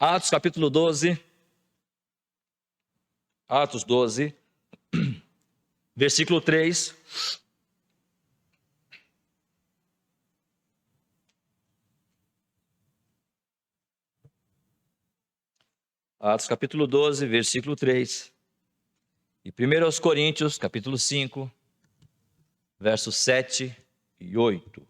Atos capítulo 12. Atos 12, versículo 3. Atos capítulo 12, versículo 3. E 1 Coríntios capítulo 5, versos 7 e 8.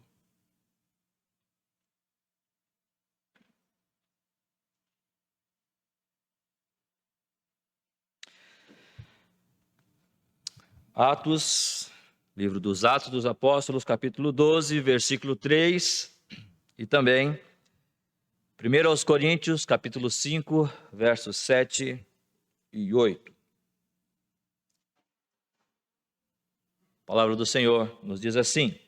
Atos, livro dos Atos dos Apóstolos, capítulo 12, versículo 3, e também 1 Coríntios, capítulo 5, versos 7 e 8. A palavra do Senhor nos diz assim: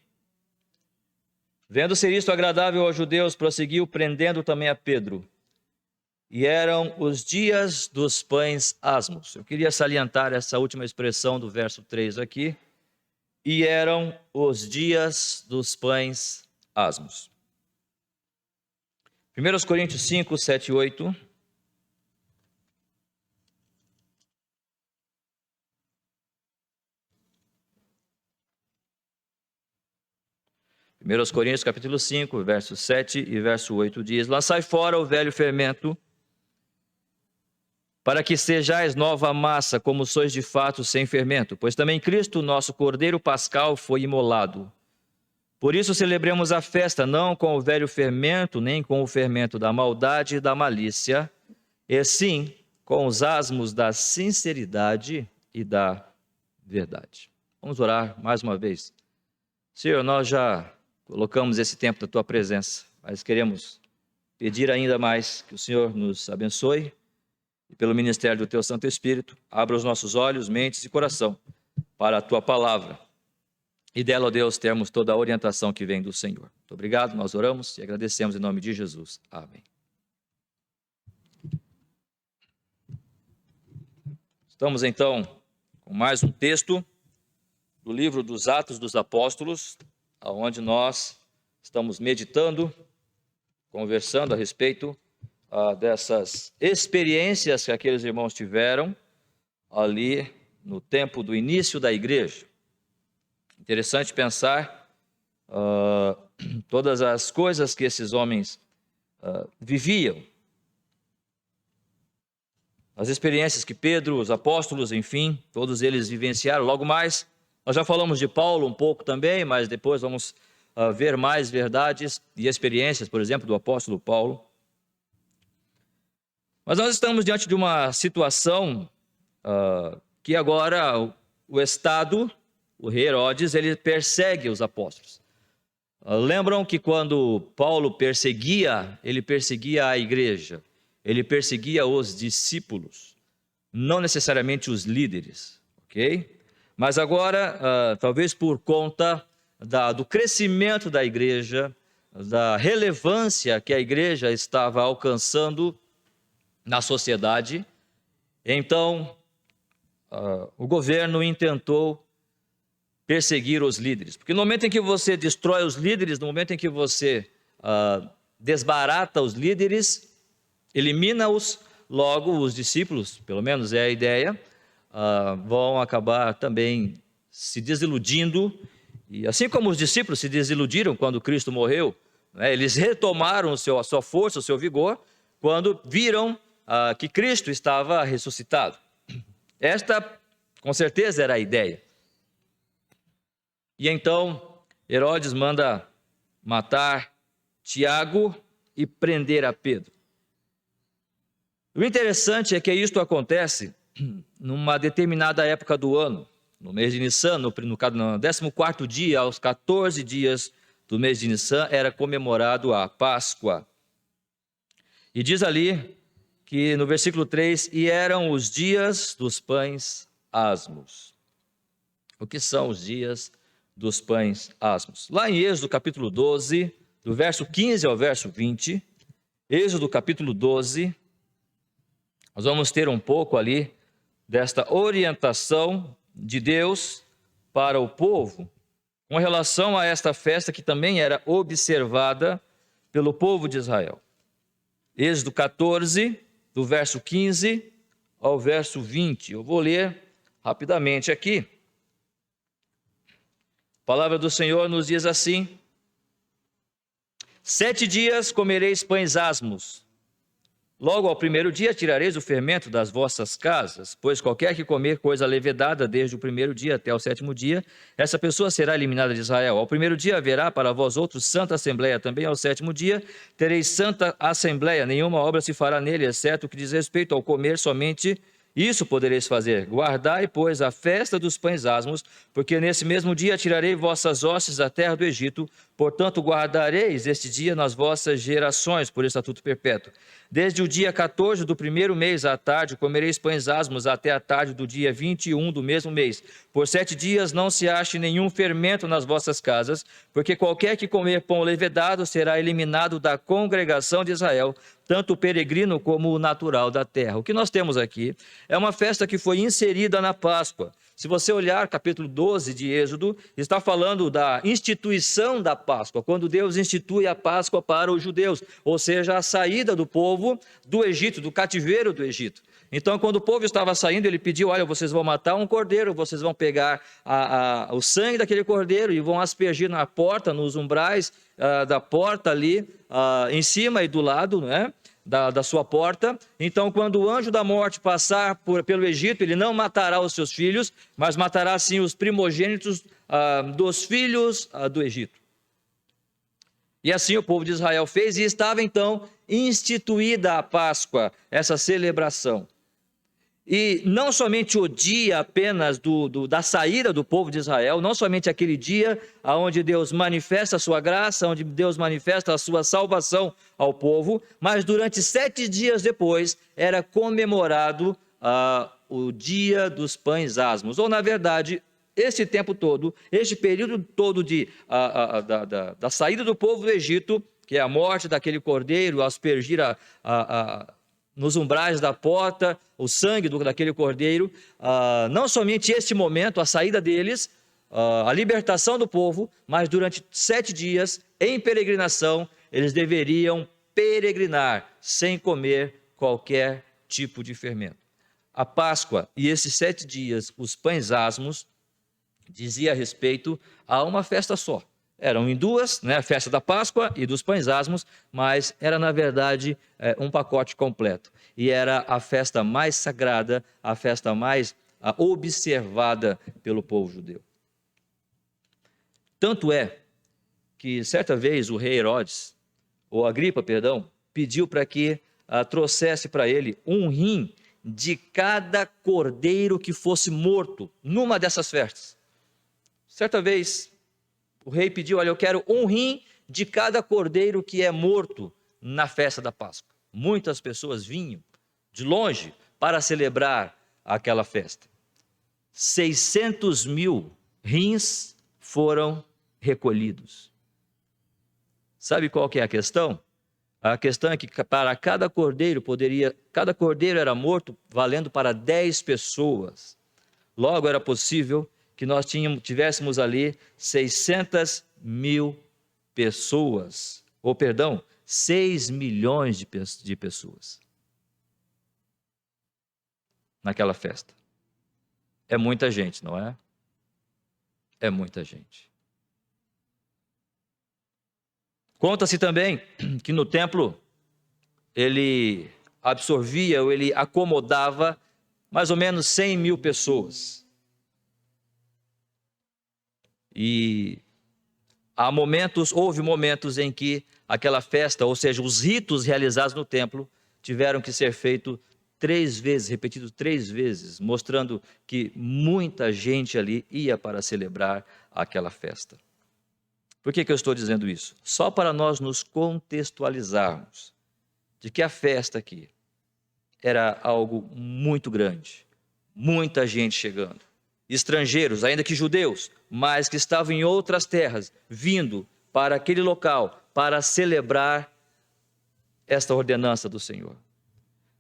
Vendo ser isto agradável aos judeus, prosseguiu, prendendo também a Pedro. E eram os dias dos pães asmos. Eu queria salientar essa última expressão do verso 3 aqui. E eram os dias dos pães asmos. 1 Coríntios 5, 7 e 8. Primeiros Coríntios capítulo 5, verso 7 e verso 8 diz: Lançai fora o velho fermento, para que sejais nova massa, como sois de fato sem fermento, pois também Cristo, nosso Cordeiro Pascal, foi imolado. Por isso celebremos a festa, não com o velho fermento, nem com o fermento da maldade e da malícia, e sim com os asmos da sinceridade e da verdade. Vamos orar mais uma vez. Senhor, nós já colocamos esse tempo da Tua presença, mas queremos pedir ainda mais que o Senhor nos abençoe e pelo ministério do Teu Santo Espírito, abra os nossos olhos, mentes e coração para a Tua palavra. E dela, ó Deus, termos toda a orientação que vem do Senhor. Muito obrigado, nós oramos e agradecemos em nome de Jesus. Amém. Estamos então com mais um texto do livro dos Atos dos Apóstolos, onde nós estamos meditando, conversando a respeito dessas experiências que aqueles irmãos tiveram ali no tempo do início da igreja. Interessante pensar todas as coisas que esses homens viviam, as experiências que Pedro, os apóstolos, enfim, todos eles vivenciaram. Logo mais, nós já falamos de Paulo um pouco também, mas depois vamos ver mais verdades e experiências, por exemplo, do apóstolo Paulo. Mas nós estamos diante de uma situação que agora o Estado, o rei Herodes, ele persegue os apóstolos. Lembram que quando Paulo perseguia, ele perseguia a igreja, ele perseguia os discípulos, não necessariamente os líderes, ok? Mas agora, talvez por conta do crescimento da igreja, da relevância que a igreja estava alcançando na sociedade, então o governo intentou perseguir os líderes. Porque no momento em que você destrói os líderes, no momento em que você desbarata os líderes, elimina-os, logo os discípulos, pelo menos é a ideia, vão acabar também se desiludindo. E assim como os discípulos se desiludiram quando Cristo morreu, né, eles retomaram a sua força, o seu vigor, quando viram que Cristo estava ressuscitado. Esta, com certeza, era a ideia. E então, Herodes manda matar Tiago e prender a Pedro. O interessante é que isto acontece numa determinada época do ano, no mês de Nissan, no 14º dia, aos 14 dias do mês de Nissan, era comemorado a Páscoa. E diz ali que no versículo 3, e eram os dias dos pães asmos. O que são os dias dos pães asmos? Lá em Êxodo capítulo 12, do verso 15 ao verso 20, Êxodo capítulo 12, nós vamos ter um pouco ali desta orientação de Deus para o povo com relação a esta festa que também era observada pelo povo de Israel. Êxodo 14, do verso 15 ao verso 20. Eu vou ler rapidamente aqui. A palavra do Senhor nos diz assim: 7 dias comereis pães asmos. Logo ao primeiro dia tirareis o fermento das vossas casas, pois qualquer que comer coisa levedada desde o primeiro dia até o 7º dia, essa pessoa será eliminada de Israel. Ao primeiro dia haverá para vós outros santa assembleia, também ao 7º dia tereis santa assembleia, nenhuma obra se fará nele, exceto o que diz respeito ao comer, somente isso podereis fazer. Guardai, pois, a festa dos pães asmos, porque nesse mesmo dia tirarei vossas hostes da terra do Egito, portanto guardareis este dia nas vossas gerações, por estatuto perpétuo. Desde o dia 14 do primeiro mês à tarde, comereis pães asmos até a tarde do dia 21 do mesmo mês. Por 7 dias não se ache nenhum fermento nas vossas casas, porque qualquer que comer pão levedado será eliminado da congregação de Israel, tanto o peregrino como o natural da terra. O que nós temos aqui é uma festa que foi inserida na Páscoa. Se você olhar capítulo 12 de Êxodo, está falando da instituição da Páscoa, quando Deus institui a Páscoa para os judeus, ou seja, a saída do povo do Egito, do cativeiro do Egito. Então, quando o povo estava saindo, ele pediu: olha, vocês vão matar um cordeiro, vocês vão pegar o sangue daquele cordeiro e vão aspergir na porta, nos umbrais da porta ali, em cima e do lado, né? Da sua porta. Então, quando o anjo da morte passar pelo Egito, ele não matará os seus filhos, mas matará sim os primogênitos dos filhos do Egito. E assim o povo de Israel fez, e estava então instituída a Páscoa, essa celebração. E não somente o dia apenas da saída do povo de Israel, não somente aquele dia onde Deus manifesta a sua graça, onde Deus manifesta a sua salvação ao povo, mas durante 7 dias depois era comemorado o dia dos pães asmos. Ou na verdade, esse tempo todo, este período todo da saída do povo do Egito, que é a morte daquele cordeiro, aspergir nos umbrais da porta, o sangue daquele cordeiro, não somente este momento, a saída deles, a libertação do povo, mas durante 7 dias, em peregrinação, eles deveriam peregrinar sem comer qualquer tipo de fermento. A Páscoa e esses 7 dias, os pães asmos, dizia respeito a uma festa só. Eram em duas, né, a festa da Páscoa e dos pães asmos, mas era na verdade um pacote completo. E era a festa mais sagrada, a festa mais observada pelo povo judeu. Tanto é que certa vez o rei Herodes, ou Agripa, perdão, pediu para que trouxesse para ele um rim de cada cordeiro que fosse morto numa dessas festas. Certa vez o rei pediu: olha, eu quero um rim de cada cordeiro que é morto na festa da Páscoa. Muitas pessoas vinham de longe para celebrar aquela festa. 600.000 rins foram recolhidos. Sabe qual que é a questão? A questão é que para cada cordeiro era morto valendo para 10 pessoas. Logo era possível que nós tivéssemos ali 600.000 pessoas, 6 milhões de pessoas naquela festa. É muita gente, não é? É muita gente. Conta-se também que no templo ele absorvia ou ele acomodava mais ou menos 100.000 pessoas. E houve momentos em que aquela festa, ou seja, os ritos realizados no templo, tiveram que ser feitos 3 vezes, repetidos 3 vezes, mostrando que muita gente ali ia para celebrar aquela festa. Por que eu estou dizendo isso? Só para nós nos contextualizarmos de que a festa aqui era algo muito grande, muita gente chegando. Estrangeiros, ainda que judeus, mas que estavam em outras terras, vindo para aquele local para celebrar esta ordenança do Senhor.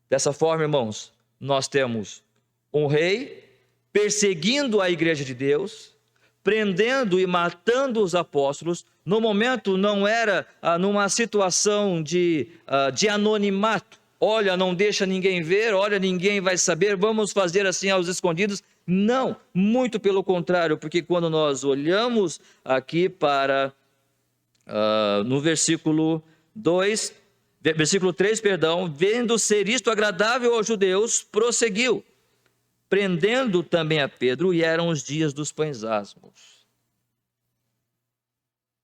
Dessa forma, irmãos, nós temos um rei perseguindo a igreja de Deus, prendendo e matando os apóstolos. No momento não era numa situação de anonimato. Olha, não deixa ninguém ver, olha, ninguém vai saber, vamos fazer assim aos escondidos. Não, muito pelo contrário, porque quando nós olhamos aqui para, no versículo 3, vendo ser isto agradável aos judeus, prosseguiu, prendendo também a Pedro, e eram os dias dos pães asmos.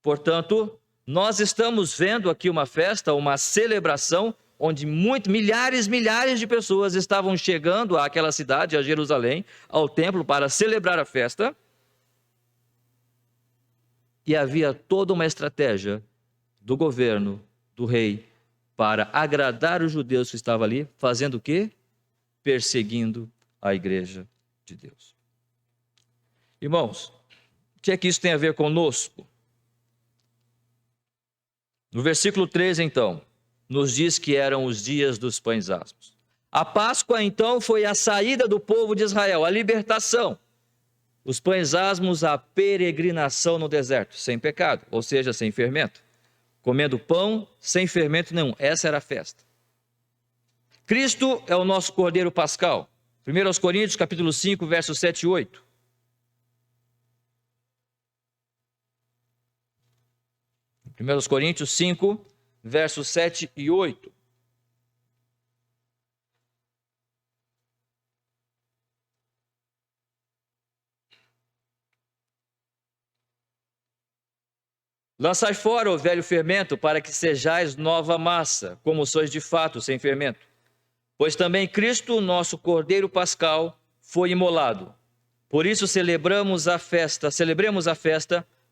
Portanto, nós estamos vendo aqui uma festa, uma celebração, onde milhares de pessoas estavam chegando àquela cidade, a Jerusalém, ao templo, para celebrar a festa. E havia toda uma estratégia do governo, do rei, para agradar os judeus que estavam ali, fazendo o quê? Perseguindo a igreja de Deus. Irmãos, o que é que isso tem a ver conosco? No versículo 13, então, nos diz que eram os dias dos pães asmos. A Páscoa, então, foi a saída do povo de Israel, a libertação. Os pães asmos, a peregrinação no deserto, sem pecado, ou seja, sem fermento. Comendo pão sem fermento nenhum. Essa era a festa. Cristo é o nosso Cordeiro Pascal. 1 Coríntios, capítulo 5, versos 7 e 8. Primeiros 1 Coríntios 5, versos 7 e 8. Lançai fora o velho fermento, para que sejais nova massa, como sois de fato, sem fermento. Pois também Cristo, nosso Cordeiro Pascal, foi imolado. Por isso celebremos a festa,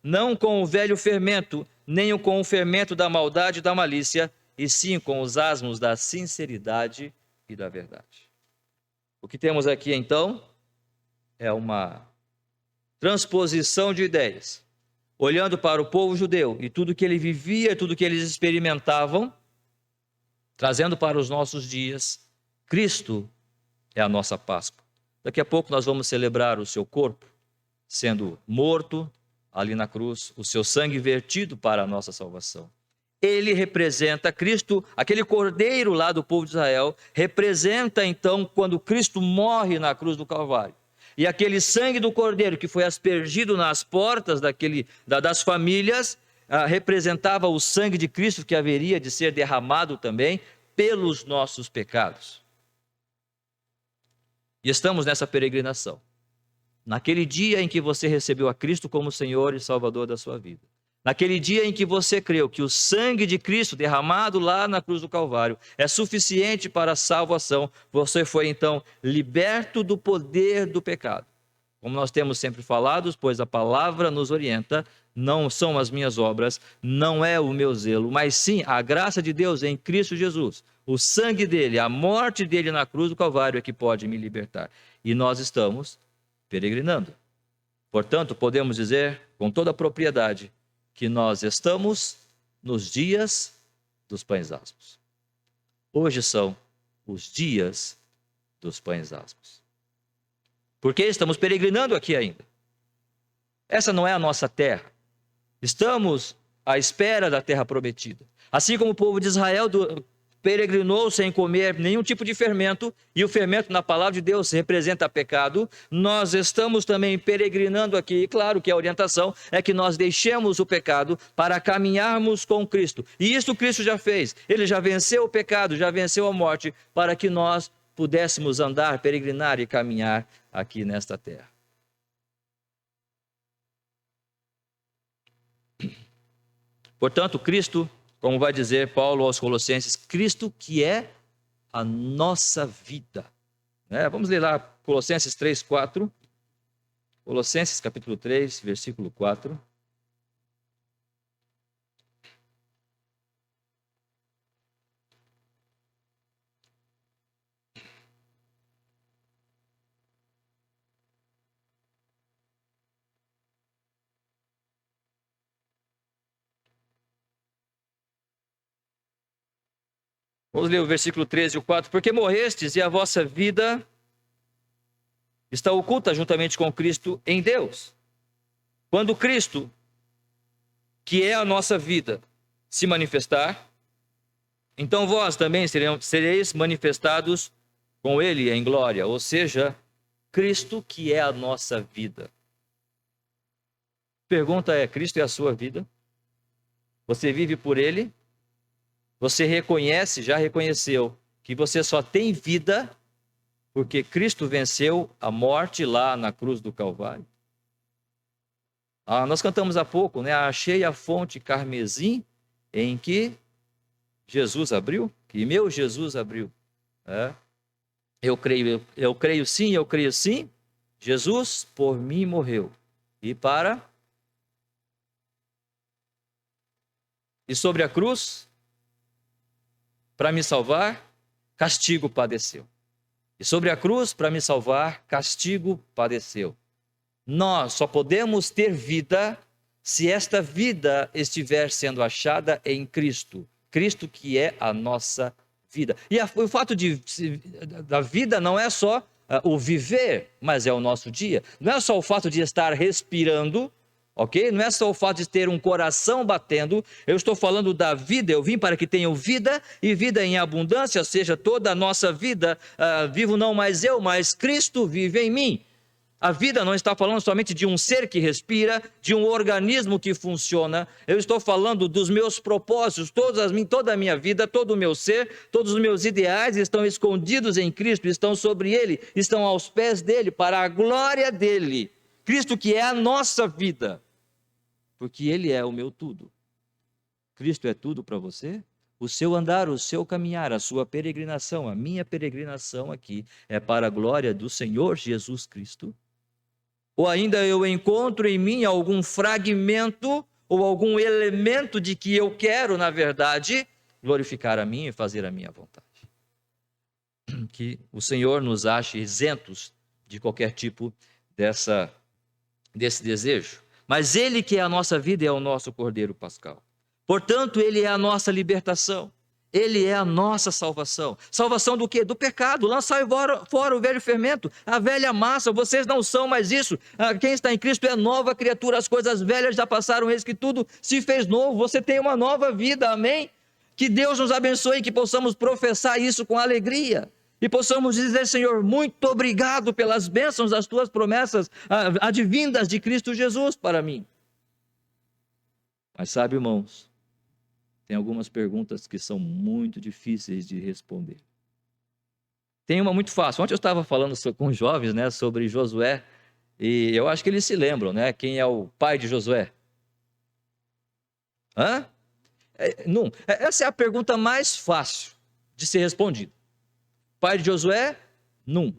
não com o velho fermento, nem com o fermento da maldade e da malícia, e sim com os asmos da sinceridade e da verdade. O que temos aqui, então, é uma transposição de ideias. Olhando para o povo judeu e tudo que ele vivia, tudo que eles experimentavam, trazendo para os nossos dias, Cristo é a nossa Páscoa. Daqui a pouco nós vamos celebrar o seu corpo, sendo morto ali na cruz, o seu sangue vertido para a nossa salvação. Ele representa Cristo, aquele cordeiro lá do povo de Israel, representa então quando Cristo morre na cruz do Calvário. E aquele sangue do cordeiro que foi aspergido nas portas das famílias, representava o sangue de Cristo que haveria de ser derramado também pelos nossos pecados. E estamos nessa peregrinação. Naquele dia em que você recebeu a Cristo como Senhor e Salvador da sua vida. Naquele dia em que você creu que o sangue de Cristo derramado lá na cruz do Calvário é suficiente para a salvação, você foi então liberto do poder do pecado. Como nós temos sempre falado, pois a palavra nos orienta, não são as minhas obras, não é o meu zelo, mas sim a graça de Deus em Cristo Jesus. O sangue dele, a morte dele na cruz do Calvário é que pode me libertar. E nós estamos peregrinando. Portanto, podemos dizer com toda a propriedade que nós estamos nos dias dos pães asmos. Hoje são os dias dos pães asmos. Porque estamos peregrinando aqui ainda. Essa não é a nossa terra. Estamos à espera da terra prometida. Assim como o povo de Israel peregrinou sem comer nenhum tipo de fermento, e o fermento na palavra de Deus representa pecado, nós estamos também peregrinando aqui, e claro que a orientação é que nós deixemos o pecado para caminharmos com Cristo, e isso Cristo já fez, ele já venceu o pecado, já venceu a morte, para que nós pudéssemos andar, peregrinar e caminhar aqui nesta terra. Portanto, Cristo, como vai dizer Paulo aos Colossenses, Cristo que é a nossa vida. Vamos ler lá Colossenses 3, 4. Colossenses capítulo 3, versículo 4. Vamos ler o versículo 13 e o 4. Porque morrestes e a vossa vida está oculta juntamente com Cristo em Deus. Quando Cristo, que é a nossa vida, se manifestar, então vós também sereis manifestados com Ele em glória, ou seja, Cristo que é a nossa vida. Pergunta é: Cristo é a sua vida? Você vive por Ele? Você reconhece, já reconheceu, que você só tem vida porque Cristo venceu a morte lá na cruz do Calvário? Nós cantamos há pouco, né? Achei a fonte carmesim em que Jesus abriu, que meu Jesus abriu. Eu creio sim, Jesus por mim morreu. E sobre a cruz, para me salvar, castigo padeceu. E sobre a cruz, para me salvar, castigo padeceu. Nós só podemos ter vida se esta vida estiver sendo achada em Cristo. Cristo que é a nossa vida. E o fato da vida não é só o viver, mas é o nosso dia. Não é só o fato de estar respirando, ok? Não é só o fato de ter um coração batendo. Eu estou falando da vida. Eu vim para que tenham vida e vida em abundância, ou seja, toda a nossa vida. Vivo não mais eu, mas Cristo vive em mim. A vida não está falando somente de um ser que respira, de um organismo que funciona. Eu estou falando dos meus propósitos, toda a minha vida, todo o meu ser, todos os meus ideais estão escondidos em Cristo, estão sobre Ele, estão aos pés dEle, para a glória dEle. Cristo que é a nossa vida, porque Ele é o meu tudo. Cristo é tudo para você? O seu andar, o seu caminhar, a sua peregrinação, a minha peregrinação aqui é para a glória do Senhor Jesus Cristo? Ou ainda eu encontro em mim algum fragmento ou algum elemento de que eu quero, na verdade, glorificar a mim e fazer a minha vontade? Que o Senhor nos ache isentos de qualquer tipo desse desejo. Mas Ele que é a nossa vida é o nosso Cordeiro Pascal. Portanto, Ele é a nossa libertação. Ele é a nossa salvação. Salvação do quê? Do pecado. Lançai fora o velho fermento, a velha massa. Vocês não são mais isso. Quem está em Cristo é nova criatura. As coisas velhas já passaram, eis que tudo se fez novo. Você tem uma nova vida, amém? Que Deus nos abençoe e que possamos professar isso com alegria. E possamos dizer: Senhor, muito obrigado pelas bênçãos das tuas promessas advindas de Cristo Jesus para mim. Mas sabe, irmãos, tem algumas perguntas que são muito difíceis de responder. Tem uma muito fácil. Ontem eu estava falando com os jovens, né, sobre Josué, e eu acho que eles se lembram, né, quem é o pai de Josué. Não. Essa é a pergunta mais fácil de ser respondida. Pai de Josué? Não.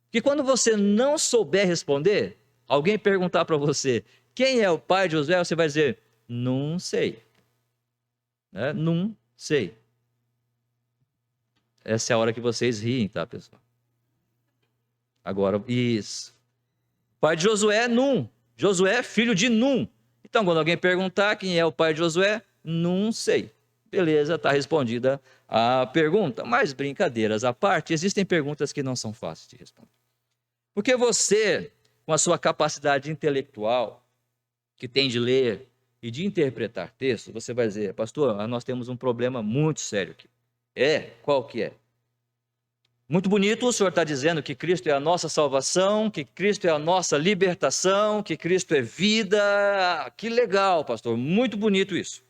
Porque quando você não souber responder, alguém perguntar para você quem é o pai de Josué, você vai dizer: não sei. Não sei. Essa é a hora que vocês riem, tá, pessoal? Agora, isso. Pai de Josué, Num. Josué, filho de Num. Então, quando alguém perguntar quem é o pai de Josué, não sei. Beleza, está respondida a pergunta. Mas, brincadeiras à parte, existem perguntas que não são fáceis de responder. Porque você, com a sua capacidade intelectual, que tem de ler e de interpretar texto, você vai dizer: pastor, nós temos um problema muito sério aqui. Qual que é? Muito bonito, o senhor está dizendo que Cristo é a nossa salvação, que Cristo é a nossa libertação, que Cristo é vida. Que legal, pastor, muito bonito isso.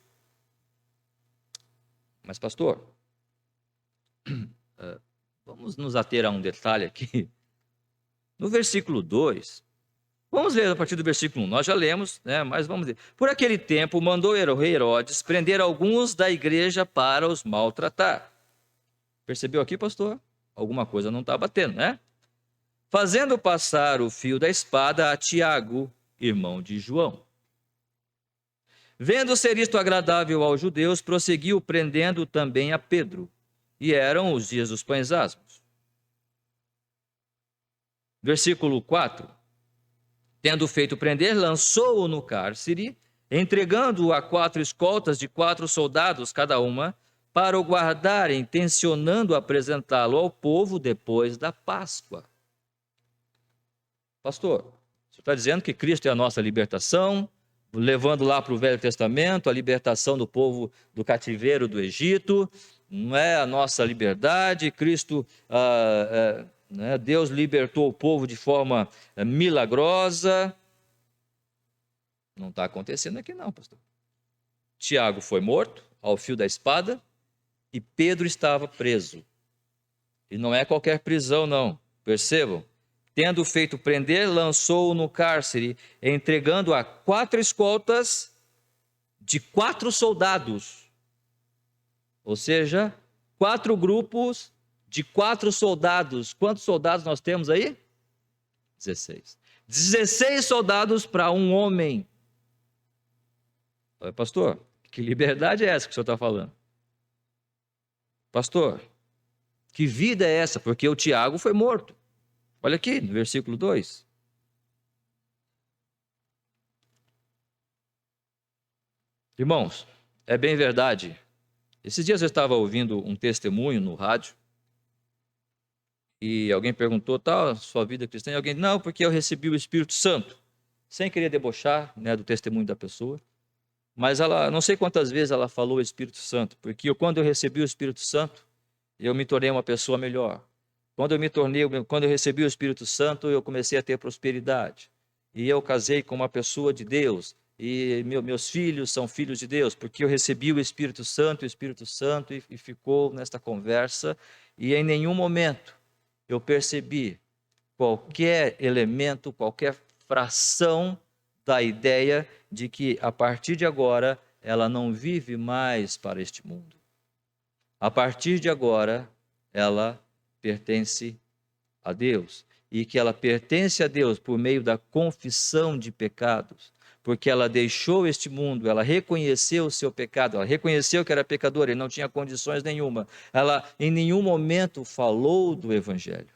Mas, pastor, vamos nos ater a um detalhe aqui. No versículo 2, vamos ler a partir do versículo 1, nós já lemos, né? Mas vamos ler. Por aquele tempo, mandou o rei Herodes prender alguns da igreja para os maltratar. Percebeu aqui, pastor? Alguma coisa não está batendo, né? Fazendo passar o fio da espada a Tiago, irmão de João. Vendo ser isto agradável aos judeus, prosseguiu prendendo também a Pedro. E eram os dias dos pães asmos. Versículo 4. Tendo feito prender, lançou-o no cárcere, entregando-o a 4 escoltas de 4 soldados cada uma, para o guardarem, tencionando apresentá-lo ao povo depois da Páscoa. Pastor, você está dizendo que Cristo é a nossa libertação, levando lá para o Velho Testamento a libertação do povo do cativeiro do Egito, não é a nossa liberdade. Cristo, né, Deus libertou o povo de forma milagrosa. Não está acontecendo aqui não, pastor. Tiago foi morto ao fio da espada e Pedro estava preso. E não é qualquer prisão não, percebam. Tendo feito prender, lançou-o no cárcere, entregando a 4 escoltas de 4 soldados. Ou seja, 4 grupos de 4 soldados. Quantos soldados nós temos aí? 16. 16 soldados para um homem. Pastor, que liberdade é essa que o senhor está falando? Pastor, que vida é essa? Porque o Tiago foi morto. Olha aqui, no versículo 2. Irmãos, é bem verdade. Esses dias eu estava ouvindo um testemunho no rádio e alguém perguntou, sua vida cristã? E alguém, não, porque eu recebi o Espírito Santo. Sem querer debochar, né, do testemunho da pessoa. Mas ela, não sei quantas vezes ela falou o Espírito Santo, porque quando eu recebi o Espírito Santo, eu me tornei uma pessoa melhor. Quando eu recebi o Espírito Santo, eu comecei a ter prosperidade. E eu casei com uma pessoa de Deus. E meus filhos são filhos de Deus, porque eu recebi o Espírito Santo, e ficou nesta conversa. E em nenhum momento eu percebi qualquer elemento, qualquer fração da ideia de que a partir de agora ela não vive mais para este mundo. A partir de agora ela pertence a Deus, e que ela pertence a Deus por meio da confissão de pecados, porque ela deixou este mundo, ela reconheceu o seu pecado, ela reconheceu que era pecadora e não tinha condições nenhuma. Ela em nenhum momento falou do Evangelho,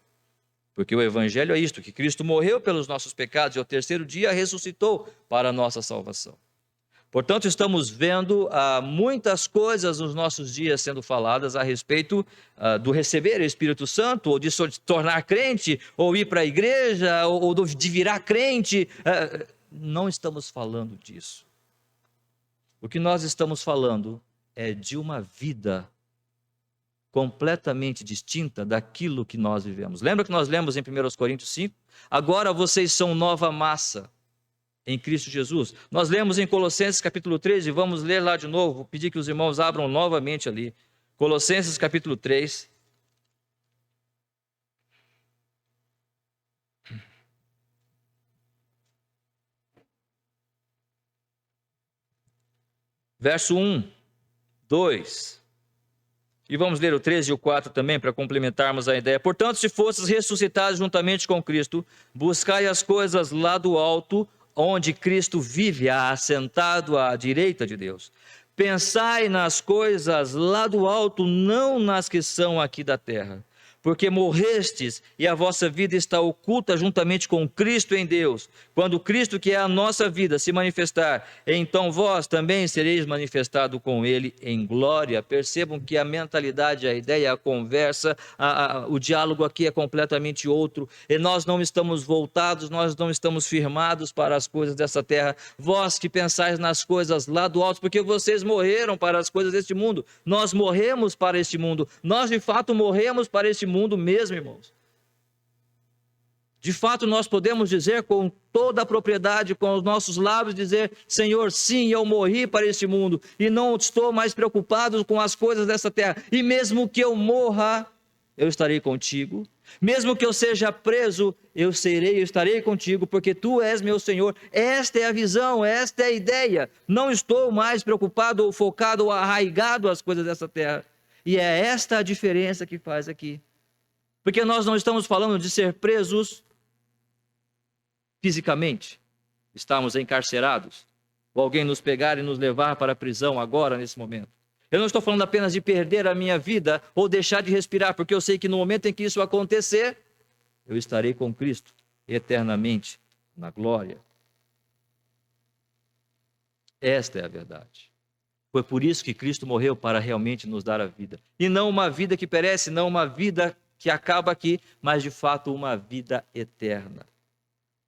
porque o Evangelho é isto, que Cristo morreu pelos nossos pecados e ao terceiro dia ressuscitou para a nossa salvação. Portanto, estamos vendo muitas coisas nos nossos dias sendo faladas a respeito do receber o Espírito Santo, ou de se tornar crente, ou ir para a igreja, ou de virar crente. Não estamos falando disso. O que nós estamos falando é de uma vida completamente distinta daquilo que nós vivemos. Lembra que nós lemos em 1 Coríntios 5? Agora vocês são nova massa em Cristo Jesus. Nós lemos em Colossenses capítulo 3, e vamos ler lá de novo, vou pedir que os irmãos abram novamente ali. Colossenses capítulo 3. Verso 1, 2. E vamos ler o 13 e o 4 também, para complementarmos a ideia. Portanto, se fosses ressuscitados juntamente com Cristo, buscai as coisas lá do alto, onde Cristo vive, assentado à direita de Deus. Pensai nas coisas lá do alto, não nas que são aqui da terra. Porque morrestes e a vossa vida está oculta juntamente com Cristo em Deus. Quando Cristo, que é a nossa vida, se manifestar, então vós também sereis manifestado com Ele em glória. Percebam que a mentalidade, a ideia, a conversa, o diálogo aqui é completamente outro. E nós não estamos voltados, nós não estamos firmados para as coisas dessa terra. Vós que pensais nas coisas lá do alto, porque vocês morreram para as coisas deste mundo. Nós morremos para este mundo. Nós de fato morremos para este mundo mesmo, irmãos. De fato, nós podemos dizer com toda a propriedade, com os nossos lábios, dizer: Senhor, sim, eu morri para este mundo e não estou mais preocupado com as coisas dessa terra. E mesmo que eu morra, eu estarei contigo. Mesmo que eu seja preso, eu estarei contigo, porque tu és meu Senhor. Esta é a visão, esta é a ideia. Não estou mais preocupado ou focado ou arraigado às coisas dessa terra. E é esta a diferença que faz aqui. Porque nós não estamos falando de ser presos fisicamente, estarmos encarcerados, ou alguém nos pegar e nos levar para a prisão agora, nesse momento. Eu não estou falando apenas de perder a minha vida ou deixar de respirar, porque eu sei que no momento em que isso acontecer, eu estarei com Cristo eternamente na glória. Esta é a verdade. Foi por isso que Cristo morreu, para realmente nos dar a vida. E não uma vida que perece, não uma vida que acaba aqui, mas de fato uma vida eterna.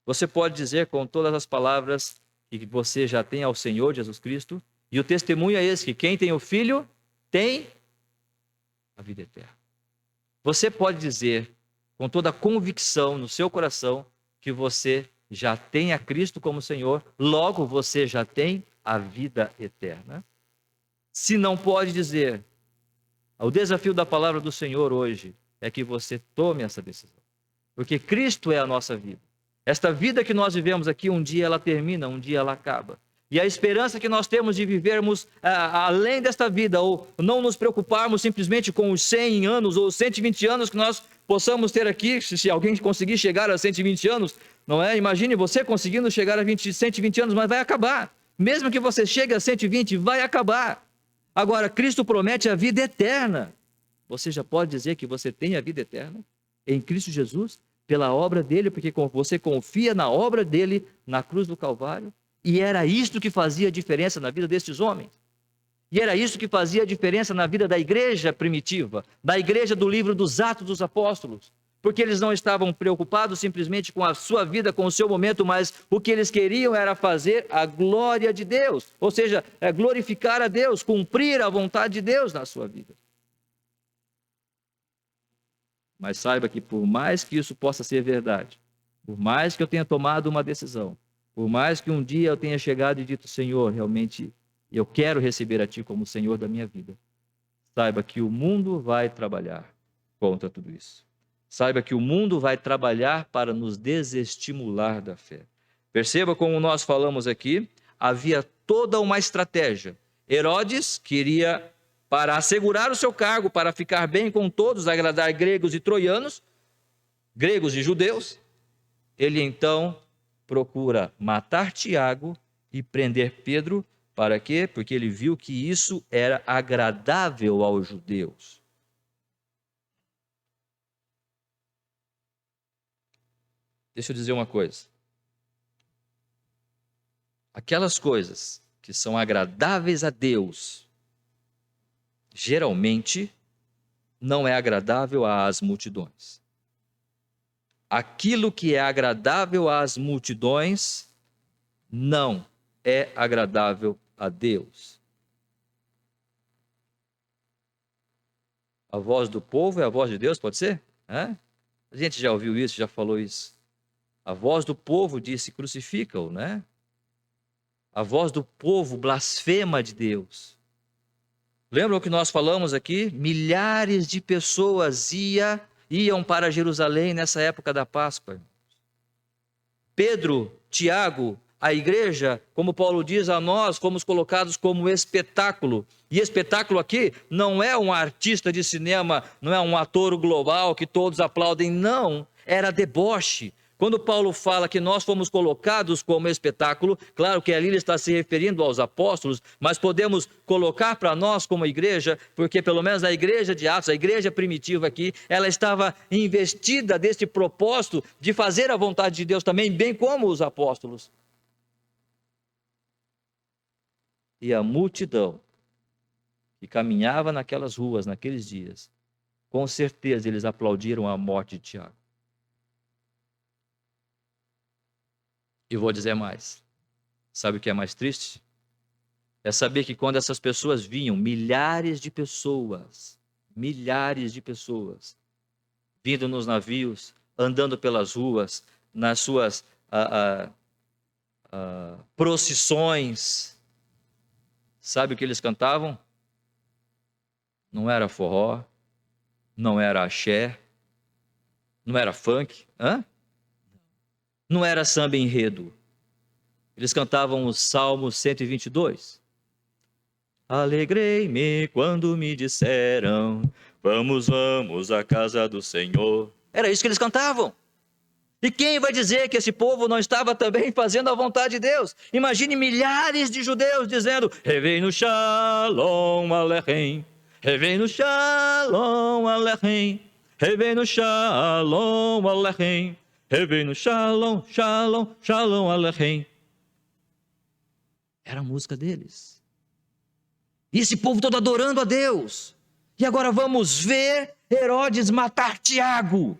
Você pode dizer com todas as palavras que você já tem ao Senhor Jesus Cristo. E o testemunho é esse, que quem tem o Filho tem a vida eterna. Você pode dizer com toda a convicção no seu coração que você já tem a Cristo como Senhor, logo você já tem a vida eterna. Se não pode dizer, o desafio da palavra do Senhor hoje é que você tome essa decisão. Porque Cristo é a nossa vida. Esta vida que nós vivemos aqui, um dia ela termina, um dia ela acaba. E a esperança que nós temos de vivermos além desta vida, ou não nos preocuparmos simplesmente com os 100 anos ou os 120 anos que nós possamos ter aqui, se alguém conseguir chegar a 120 anos, não é? Imagine você conseguindo chegar a 120 anos, mas vai acabar. Mesmo que você chegue a 120, vai acabar. Agora, Cristo promete a vida eterna. Você já pode dizer que você tem a vida eterna em Cristo Jesus, pela obra dele, porque você confia na obra dele na cruz do Calvário. E era isto que fazia a diferença na vida destes homens. E era isso que fazia a diferença na vida da igreja primitiva, da igreja do livro dos Atos dos Apóstolos. Porque eles não estavam preocupados simplesmente com a sua vida, com o seu momento, mas o que eles queriam era fazer a glória de Deus. Ou seja, glorificar a Deus, cumprir a vontade de Deus na sua vida. Mas saiba que por mais que isso possa ser verdade, por mais que eu tenha tomado uma decisão, por mais que um dia eu tenha chegado e dito, Senhor, realmente eu quero receber a Ti como Senhor da minha vida, saiba que o mundo vai trabalhar contra tudo isso. Saiba que o mundo vai trabalhar para nos desestimular da fé. Perceba como nós falamos aqui, havia toda uma estratégia. Herodes queria, para assegurar o seu cargo, para ficar bem com todos, agradar gregos e troianos, gregos e judeus, ele então procura matar Tiago e prender Pedro. Para quê? Porque ele viu que isso era agradável aos judeus. Deixa eu dizer uma coisa. Aquelas coisas que são agradáveis a Deus, geralmente não é agradável às multidões. Aquilo que é agradável às multidões não é agradável a Deus. A voz do povo é a voz de Deus, pode ser? A gente já ouviu isso, já falou isso. A voz do povo disse, crucifica-o, né? A voz do povo blasfema de Deus. Lembram o que nós falamos aqui? Milhares de pessoas iam para Jerusalém nessa época da Páscoa. Pedro, Tiago, a igreja, como Paulo diz a nós, fomos colocados como espetáculo. E espetáculo aqui não é um artista de cinema, não é um ator global que todos aplaudem, não. Era deboche. Quando Paulo fala que nós fomos colocados como espetáculo, claro que ali ele está se referindo aos apóstolos, mas podemos colocar para nós como igreja, porque pelo menos a igreja de Atos, a igreja primitiva aqui, ela estava investida desse propósito de fazer a vontade de Deus também, bem como os apóstolos. E a multidão que caminhava naquelas ruas, naqueles dias, com certeza eles aplaudiram a morte de Tiago. E vou dizer mais. Sabe o que é mais triste? É saber que quando essas pessoas vinham, milhares de pessoas, vindo nos navios, andando pelas ruas, nas suas procissões, sabe o que eles cantavam? Não era forró, não era axé, não era funk, não era samba enredo. Eles cantavam o Salmo 122. Alegrei-me quando me disseram, vamos, vamos à casa do Senhor. Era isso que eles cantavam. E quem vai dizer que esse povo não estava também fazendo a vontade de Deus? Imagine milhares de judeus dizendo, Reveinu Shalom Aleichem, Reveinu Shalom Aleichem, Reveinu Shalom Aleichem, Reveinu Shalom, Shalom, Shalom Aleichem. Era a música deles. E esse povo todo adorando a Deus. E agora vamos ver Herodes matar Tiago.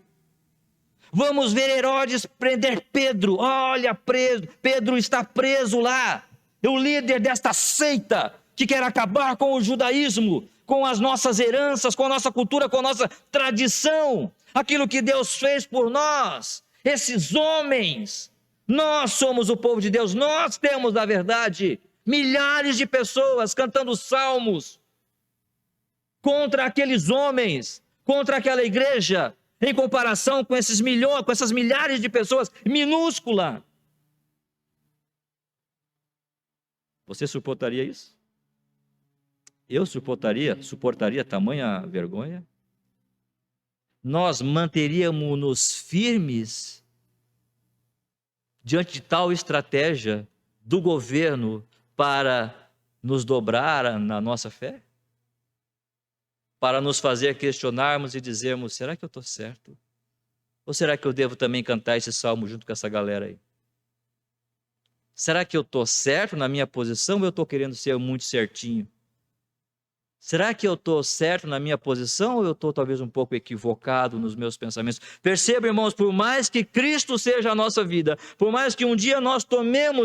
Vamos ver Herodes prender Pedro. Olha, preso. Pedro está preso lá. É o líder desta seita que quer acabar com o judaísmo, com as nossas heranças, com a nossa cultura, com a nossa tradição. Aquilo que Deus fez por nós. Esses homens. Nós somos o povo de Deus. Nós temos a verdade. Milhares de pessoas cantando salmos contra aqueles homens, contra aquela igreja, em comparação com esses milhões, com essas milhares de pessoas, minúscula. Você suportaria isso? Eu suportaria tamanha vergonha? Nós manteríamos-nos firmes diante de tal estratégia do governo para nos dobrar na nossa fé? Para nos fazer questionarmos e dizermos, será que eu estou certo? Ou será que eu devo também cantar esse salmo junto com essa galera aí? Será que eu estou certo na minha posição ou eu estou querendo ser muito certinho? Será que eu estou certo na minha posição ou eu estou talvez um pouco equivocado nos meus pensamentos? Perceba, irmãos, por mais que Cristo seja a nossa vida, por mais que um dia nós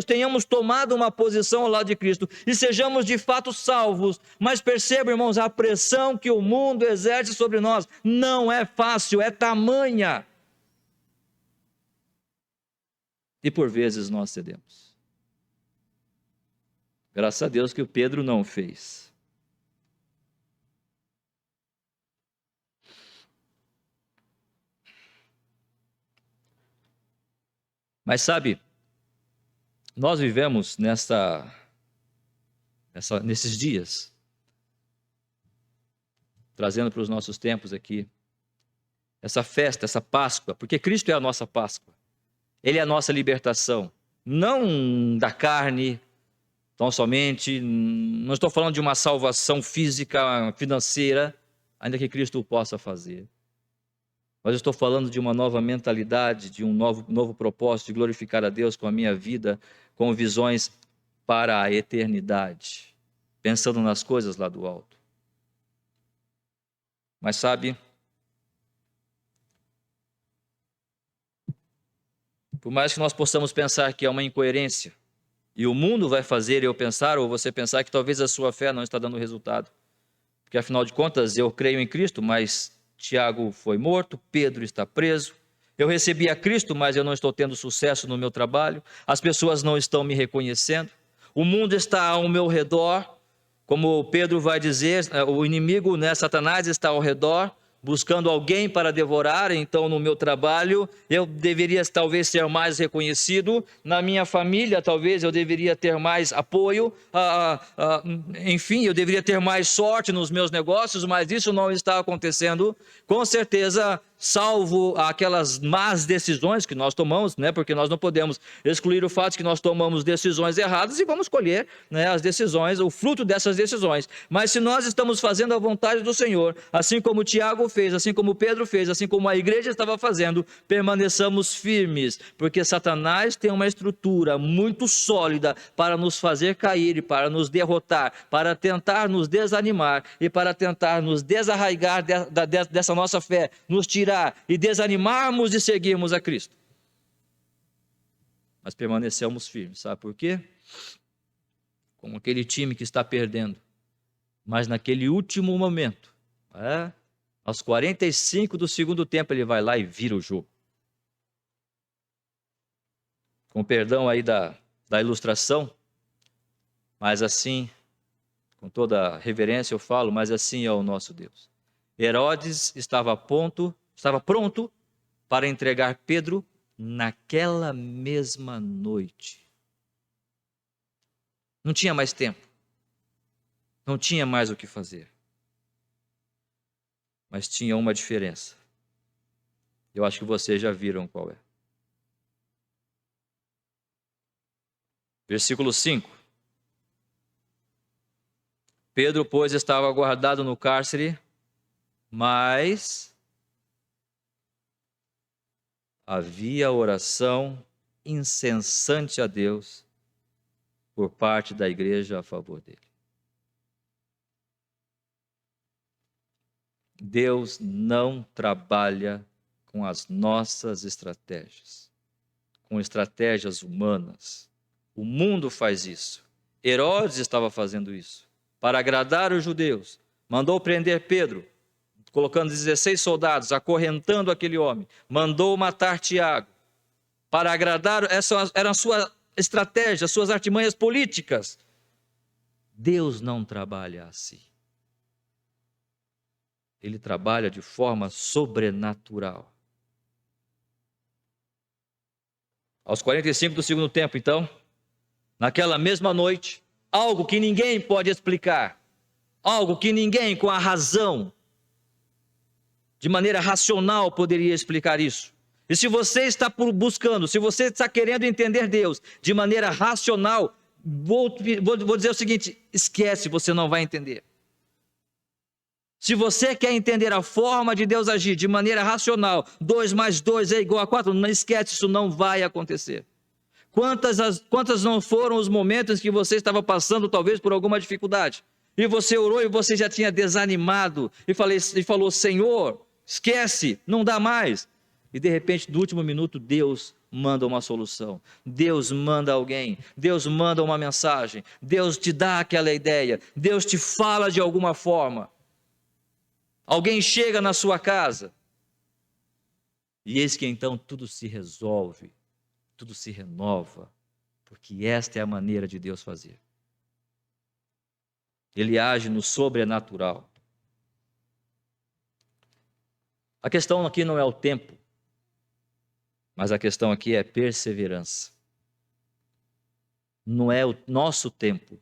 tenhamos tomado uma posição ao lado de Cristo e sejamos de fato salvos, mas perceba, irmãos, a pressão que o mundo exerce sobre nós não é fácil, é tamanha. E por vezes nós cedemos. Graças a Deus que o Pedro não fez. Mas sabe, nós vivemos nesses dias, trazendo para os nossos tempos aqui, essa festa, essa Páscoa, porque Cristo é a nossa Páscoa, Ele é a nossa libertação, não da carne, tão somente, não estou falando de uma salvação física, financeira, ainda que Cristo o possa fazer. Mas eu estou falando de uma nova mentalidade, de um novo propósito de glorificar a Deus com a minha vida, com visões para a eternidade, pensando nas coisas lá do alto. Mas sabe, por mais que nós possamos pensar que é uma incoerência, e o mundo vai fazer eu pensar, ou você pensar que talvez a sua fé não está dando resultado, porque afinal de contas eu creio em Cristo, mas Tiago foi morto, Pedro está preso. Eu recebi a Cristo, mas eu não estou tendo sucesso no meu trabalho. As pessoas não estão me reconhecendo. O mundo está ao meu redor. Como Pedro vai dizer, o inimigo, Satanás, está ao redor, buscando alguém para devorar. Então, no meu trabalho, eu deveria talvez ser mais reconhecido. Na minha família, talvez eu deveria ter mais apoio. Enfim, eu deveria ter mais sorte nos meus negócios, mas isso não está acontecendo. Com certeza, salvo aquelas más decisões que nós tomamos, porque nós não podemos excluir o fato de que nós tomamos decisões erradas e vamos colher as decisões, o fruto dessas decisões. Mas se nós estamos fazendo a vontade do Senhor, assim como Tiago fez, assim como Pedro fez, assim como a igreja estava fazendo, permaneçamos firmes, porque Satanás tem uma estrutura muito sólida para nos fazer cair, para nos derrotar, para tentar nos desanimar e para tentar nos desarraigar dessa nossa fé, nos tirar e desanimarmos de seguirmos a Cristo. Mas permanecemos firmes, sabe por quê? Como aquele time que está perdendo, mas naquele último momento, aos 45 do segundo tempo, ele vai lá e vira o jogo. Com perdão aí da ilustração, mas assim, com toda a reverência eu falo, mas assim é o nosso Deus. Herodes estava pronto para entregar Pedro naquela mesma noite. Não tinha mais tempo. Não tinha mais o que fazer. Mas tinha uma diferença. Eu acho que vocês já viram qual é. Versículo 5. Pedro, pois, estava guardado no cárcere, mas havia oração incessante a Deus por parte da igreja a favor dele. Deus não trabalha com as nossas estratégias, com estratégias humanas. O mundo faz isso. Herodes estava fazendo isso. Para agradar os judeus, mandou prender Pedro, colocando 16 soldados, acorrentando aquele homem. Mandou matar Tiago. Para agradar, essa era a sua estratégia, as suas artimanhas políticas. Deus não trabalha assim. Ele trabalha de forma sobrenatural. Aos 45 do segundo tempo, então, naquela mesma noite, algo que ninguém pode explicar, algo que ninguém com a razão, de maneira racional, poderia explicar isso. E se você está buscando, se você está querendo entender Deus de maneira racional, vou dizer o seguinte: esquece, você não vai entender. Se você quer entender a forma de Deus agir de maneira racional, 2 mais 2 é igual a 4, não esquece, isso não vai acontecer. Quantas não foram os momentos que você estava passando talvez por alguma dificuldade, e você orou e você já tinha desanimado, e falou: Senhor, esquece, não dá mais. E de repente, no último minuto, Deus manda uma solução, Deus manda alguém, Deus manda uma mensagem, Deus te dá aquela ideia, Deus te fala de alguma forma. Alguém chega na sua casa, e eis que então tudo se resolve, tudo se renova, porque esta é a maneira de Deus fazer. Ele age no sobrenatural. A questão aqui não é o tempo, mas a questão aqui é perseverança. Não é o nosso tempo,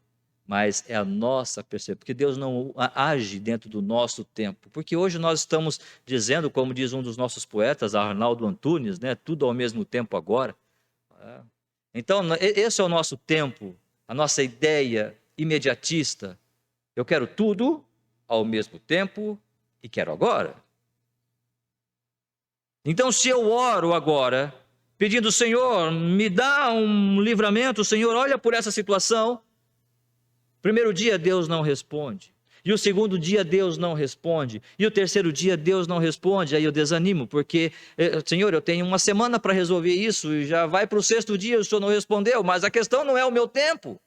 mas é a nossa percepção, porque Deus não age dentro do nosso tempo, porque hoje nós estamos dizendo, como diz um dos nossos poetas, Arnaldo Antunes, né, tudo ao mesmo tempo agora. Então, esse é o nosso tempo, a nossa ideia imediatista. Eu quero tudo ao mesmo tempo e quero agora. Então, se eu oro agora, pedindo: Senhor, me dá um livramento, Senhor, olha por essa situação. Primeiro dia Deus não responde, e o segundo dia Deus não responde, e o terceiro dia Deus não responde, aí eu desanimo, porque, Senhor, eu tenho uma semana para resolver isso, e já vai para o sexto dia, o Senhor não respondeu, mas a questão não é o meu tempo,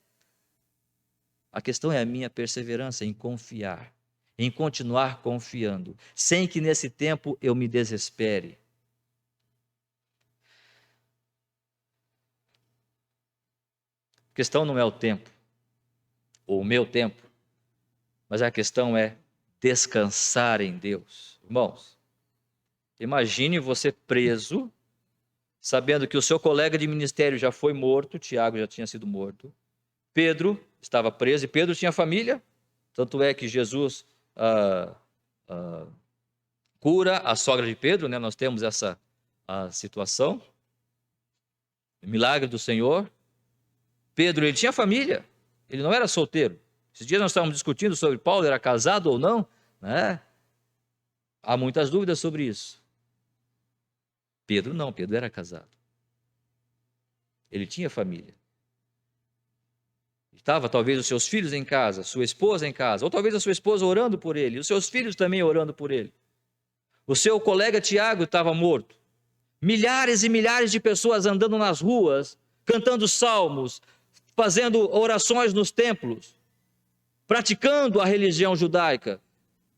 a questão é a minha perseverança em confiar, em continuar confiando, sem que nesse tempo eu me desespere. A questão não é o tempo, ou o meu tempo, mas a questão é descansar em Deus. Irmãos, imagine você preso, sabendo que o seu colega de ministério já foi morto, Tiago já tinha sido morto, Pedro estava preso, e Pedro tinha família, tanto é que Jesus cura a sogra de Pedro, né? Nós temos essa situação, milagre do Senhor. Pedro, ele tinha família, ele não era solteiro. Esses dias nós estávamos discutindo sobre Paulo, era casado ou não, né? Há muitas dúvidas sobre isso. Pedro não, Pedro era casado. Ele tinha família. Estava talvez os seus filhos em casa, sua esposa em casa, ou talvez a sua esposa orando por ele, os seus filhos também orando por ele. O seu colega Tiago estava morto. Milhares e milhares de pessoas andando nas ruas, cantando salmos, fazendo orações nos templos, praticando a religião judaica,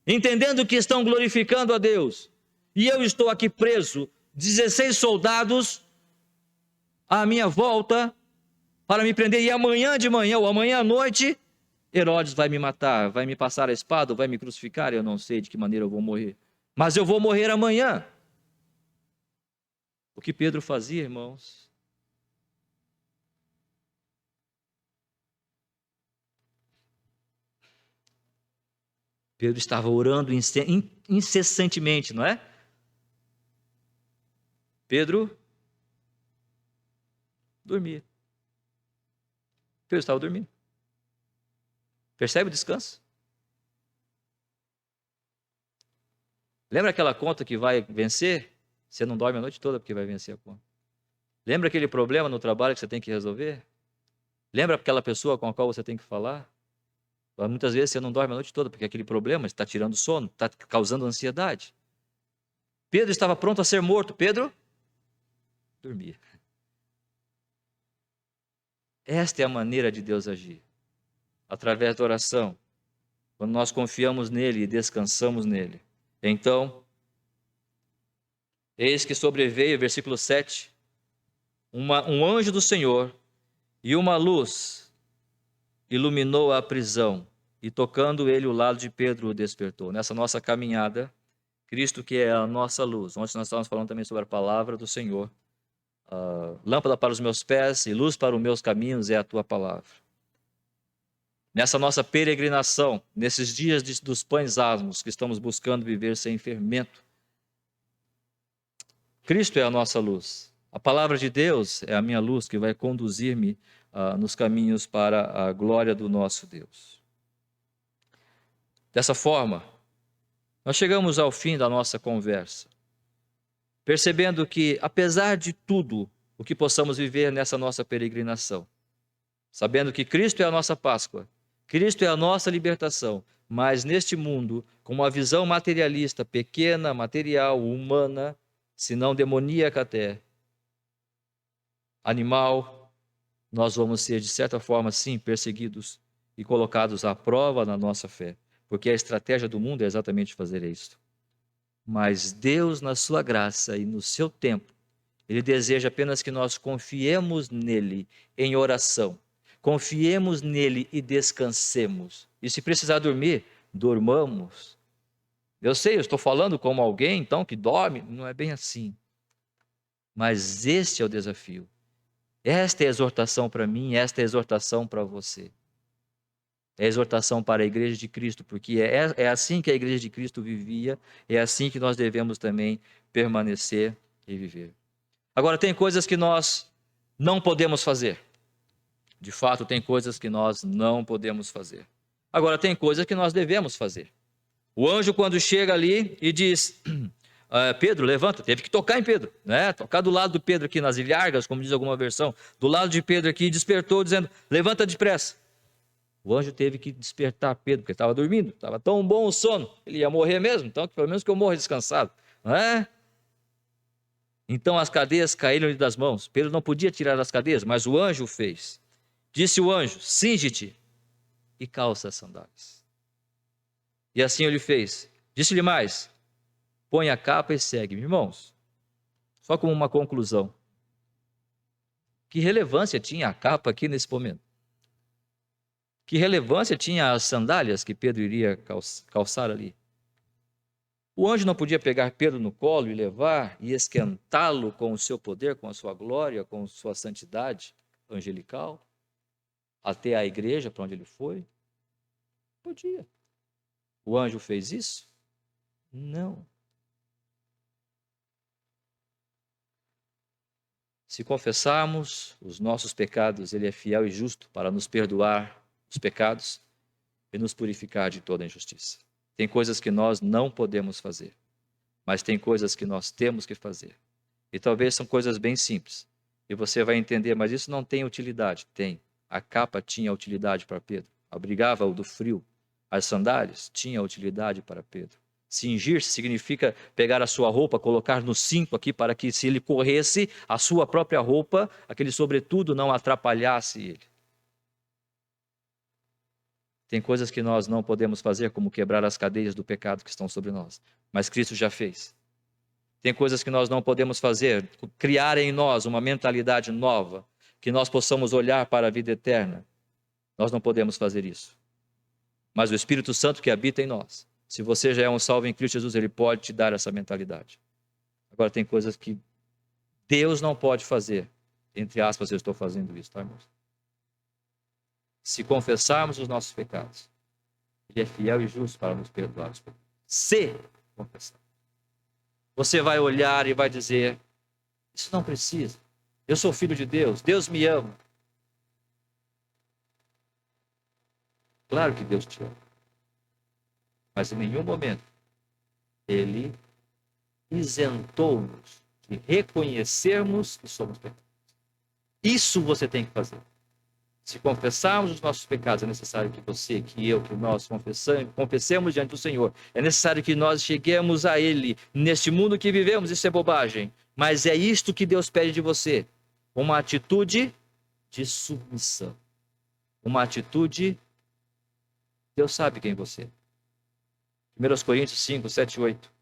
entendendo que estão glorificando a Deus. E eu estou aqui preso, 16 soldados à minha volta para me prender, e amanhã de manhã ou amanhã à noite, Herodes vai me matar, vai me passar a espada, ou vai me crucificar, eu não sei de que maneira eu vou morrer, mas eu vou morrer amanhã. O que Pedro fazia, irmãos? Pedro estava orando incessantemente, não é? Pedro dormia. Pedro estava dormindo. Percebe o descanso? Lembra aquela conta que vai vencer? Você não dorme a noite toda porque vai vencer a conta. Lembra aquele problema no trabalho que você tem que resolver? Lembra aquela pessoa com a qual você tem que falar? Muitas vezes você não dorme a noite toda porque aquele problema está tirando sono, está causando ansiedade. Pedro estava pronto a ser morto. Pedro dormia. Esta é a maneira de Deus agir. Através da oração. Quando nós confiamos nele e descansamos nele. Então, eis que sobreveio, versículo 7, um anjo do Senhor e uma luz iluminou a prisão, e tocando ele o lado de Pedro o despertou. Nessa nossa caminhada, Cristo que é a nossa luz. Ontem nós estávamos falando também sobre a palavra do Senhor. Lâmpada para os meus pés e luz para os meus caminhos é a tua palavra. Nessa nossa peregrinação, nesses dias dos pães asmos, que estamos buscando viver sem fermento, Cristo é a nossa luz. A palavra de Deus é a minha luz que vai conduzir-me nos caminhos para a glória do nosso Deus. Dessa forma, nós chegamos ao fim da nossa conversa, percebendo que, apesar de tudo o que possamos viver nessa nossa peregrinação, sabendo que Cristo é a nossa Páscoa, Cristo é a nossa libertação, mas neste mundo, com uma visão materialista, pequena, material, humana, se não demoníaca até, animal, nós vamos ser, de certa forma, sim, perseguidos e colocados à prova na nossa fé, porque a estratégia do mundo é exatamente fazer isso. Mas Deus, na sua graça e no seu tempo, Ele deseja apenas que nós confiemos nele em oração, confiemos nele e descansemos. E se precisar dormir, dormamos. Eu sei, eu estou falando como alguém, então, que dorme, não é bem assim. Mas este é o desafio. Esta é a exortação para mim, esta é a exortação para você. É a exortação para a igreja de Cristo, porque é assim que a igreja de Cristo vivia, é assim que nós devemos também permanecer e viver. Agora, tem coisas que nós não podemos fazer. De fato, tem coisas que nós não podemos fazer. Agora, tem coisas que nós devemos fazer. O anjo, quando chega ali e diz, Pedro, levanta, teve que tocar em Pedro, né? Tocar do lado do Pedro aqui nas ilhargas, como diz alguma versão, do lado de Pedro aqui, despertou dizendo, levanta depressa. O anjo teve que despertar Pedro, porque estava dormindo, estava tão bom o sono, ele ia morrer mesmo, então pelo menos que eu morra descansado, não é? Então as cadeias caíram-lhe das mãos. Pedro não podia tirar as cadeias, mas o anjo o fez. Disse o anjo, cinge-te e calça as sandálias. E assim ele fez. Disse-lhe mais, põe a capa e segue-me. Irmãos, só como uma conclusão. Que relevância tinha a capa aqui nesse momento? Que relevância tinha as sandálias que Pedro iria calçar ali? O anjo não podia pegar Pedro no colo e levar e esquentá-lo com o seu poder, com a sua glória, com sua santidade angelical, até a igreja para onde ele foi? Podia. O anjo fez isso? Não. Se confessarmos os nossos pecados, ele é fiel e justo para nos perdoar os pecados e nos purificar de toda injustiça. Tem coisas que nós não podemos fazer, mas tem coisas que nós temos que fazer. E talvez são coisas bem simples. E você vai entender, mas isso não tem utilidade. Tem. A capa tinha utilidade para Pedro. Abrigava-o do frio. As sandálias tinham utilidade para Pedro. Cingir-se significa pegar a sua roupa, colocar no cinto aqui para que, se ele corresse, a sua própria roupa, aquele sobretudo, não atrapalhasse ele. Tem coisas que nós não podemos fazer, como quebrar as cadeias do pecado que estão sobre nós. Mas Cristo já fez. Tem coisas que nós não podemos fazer, criar em nós uma mentalidade nova, que nós possamos olhar para a vida eterna. Nós não podemos fazer isso. Mas o Espírito Santo que habita em nós, se você já é um salvo em Cristo Jesus, ele pode te dar essa mentalidade. Agora, tem coisas que Deus não pode fazer. Entre aspas, eu estou fazendo isso, tá, irmãos? Se confessarmos os nossos pecados, ele é fiel e justo para nos perdoar os pecados. Se confessar. Você vai olhar e vai dizer, isso não precisa. Eu sou filho de Deus, Deus me ama. Claro que Deus te ama. Mas em nenhum momento ele isentou-nos de reconhecermos que somos pecadores. Isso você tem que fazer. Se confessarmos os nossos pecados, é necessário que você, que eu, que nós confessemos diante do Senhor. É necessário que nós cheguemos a Ele. Neste mundo que vivemos, isso é bobagem. Mas é isto que Deus pede de você. Uma atitude de submissão. Uma atitude... Deus sabe quem você é. 1 Coríntios 5, 7 e 8.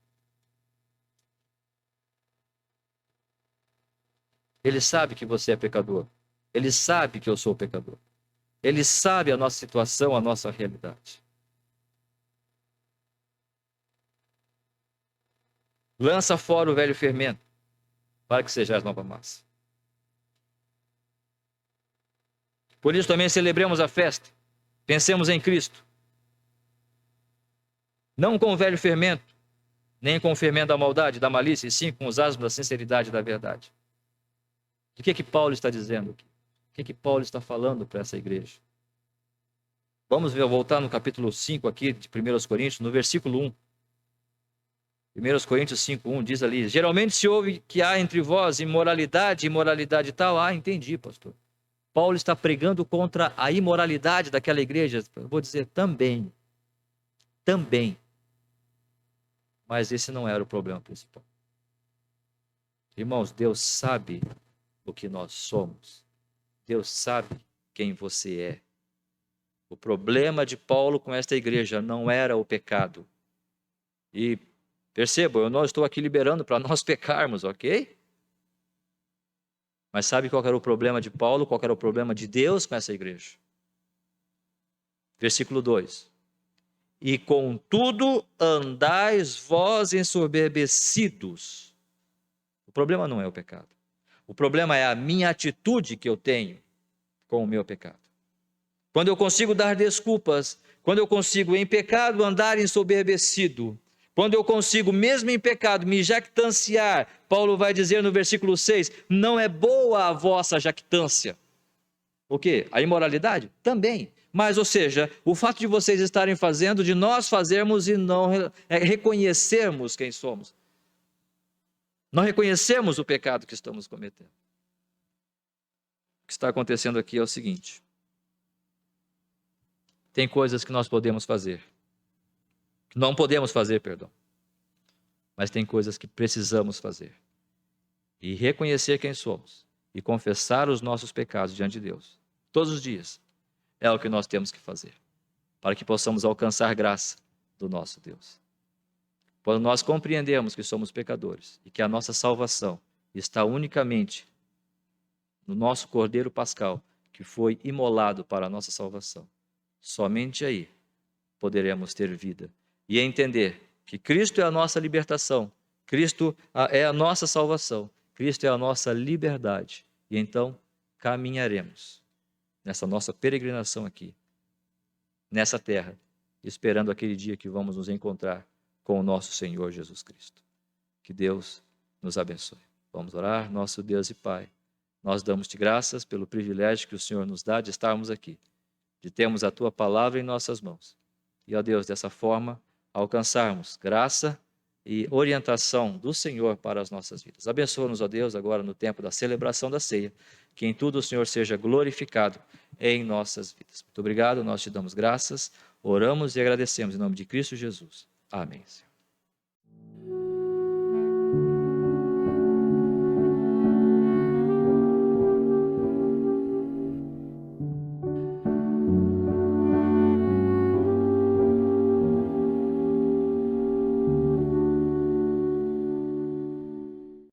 Ele sabe que você é pecador. Ele sabe que eu sou pecador. Ele sabe a nossa situação, a nossa realidade. Lança fora o velho fermento, para que sejais nova massa. Por isso também celebremos a festa. Pensemos em Cristo. Não com o velho fermento, nem com o fermento da maldade, da malícia, e sim com os asmos da sinceridade e da verdade. O que Paulo está dizendo aqui? O que Paulo está falando para essa igreja? Vamos voltar no capítulo 5 aqui de 1 Coríntios, no versículo 1. 1 Coríntios 5, 1 diz ali: geralmente se ouve que há entre vós imoralidade tal. Ah, entendi, pastor. Paulo está pregando contra a imoralidade daquela igreja. Eu vou dizer também. Mas esse não era o problema principal. Irmãos, Deus sabe o que nós somos. Deus sabe quem você é. O problema de Paulo com esta igreja não era o pecado. E percebam, eu não estou aqui liberando para nós pecarmos, ok? Mas sabe qual era o problema de Paulo? Qual era o problema de Deus com essa igreja? Versículo 2. E contudo andais vós ensoberbecidos. O problema não é o pecado. O problema é a minha atitude que eu tenho com o meu pecado. Quando eu consigo dar desculpas, quando eu consigo em pecado andar ensoberbecido, quando eu consigo mesmo em pecado me jactanciar, Paulo vai dizer no versículo 6, não é boa a vossa jactância. O quê? A imoralidade? Também. Mas, ou seja, o fato de vocês estarem fazendo, de nós fazermos e não reconhecermos quem somos. Não reconhecemos o pecado que estamos cometendo. O que está acontecendo aqui é o seguinte. Tem coisas que nós podemos fazer. Que não podemos fazer, perdão. Mas tem coisas que precisamos fazer. E reconhecer quem somos. E confessar os nossos pecados diante de Deus. Todos os dias. É o que nós temos que fazer. Para que possamos alcançar graça do nosso Deus. Quando nós compreendemos que somos pecadores. E que a nossa salvação está unicamente no nosso Cordeiro Pascal. Que foi imolado para a nossa salvação. Somente aí poderemos ter vida. E entender que Cristo é a nossa libertação. Cristo é a nossa salvação. Cristo é a nossa liberdade. E então caminharemos nessa nossa peregrinação aqui, nessa terra, esperando aquele dia que vamos nos encontrar com o nosso Senhor Jesus Cristo. Que Deus nos abençoe. Vamos orar, nosso Deus e Pai. Nós damos-te graças pelo privilégio que o Senhor nos dá de estarmos aqui, de termos a Tua palavra em nossas mãos. E, ó Deus, dessa forma, alcançarmos graça e orientação do Senhor para as nossas vidas. Abençoa-nos, ó Deus, agora no tempo da celebração da ceia, que em tudo o Senhor seja glorificado em nossas vidas. Muito obrigado, nós te damos graças, oramos e agradecemos em nome de Cristo Jesus. Amém, Senhor.